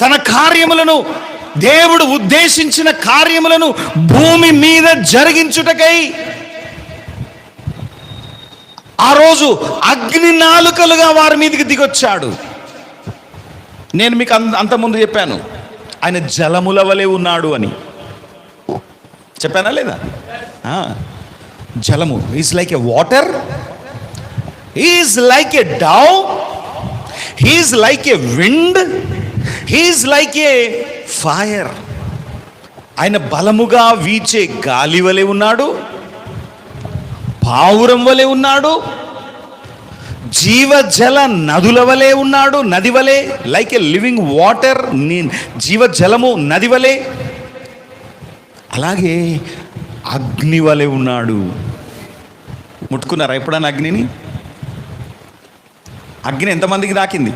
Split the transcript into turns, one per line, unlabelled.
తన కార్యములను, దేవుడు ఉద్దేశించిన కార్యములను భూమి మీద జరిగించుటకై ఆ రోజు అగ్ని నాలుకలుగా వారి మీదకి దిగొచ్చాడు. నేను మీకు అంతకుముందు చెప్పాను, ఆయన జలముల వలె ఉన్నాడు అని చెప్పానా లేదా? జలము, is like a water, is like a dough, is like a wind, is like a fire. ఆయన బలముగా వీచే గాలి వలె ఉన్నాడు, పావురం వలె ఉన్నాడు, జీవజల నదుల వలె ఉన్నాడు, నది వలె, లైక్ ఏ లివింగ్ వాటర్, జీవజలము నది వలె. అలాగే అగ్ని వలె ఉన్నాడు. ముట్టుకున్నారా ఎప్పుడన్నా అగ్నిని? అగ్ని ఎంతమందికి తాకింది?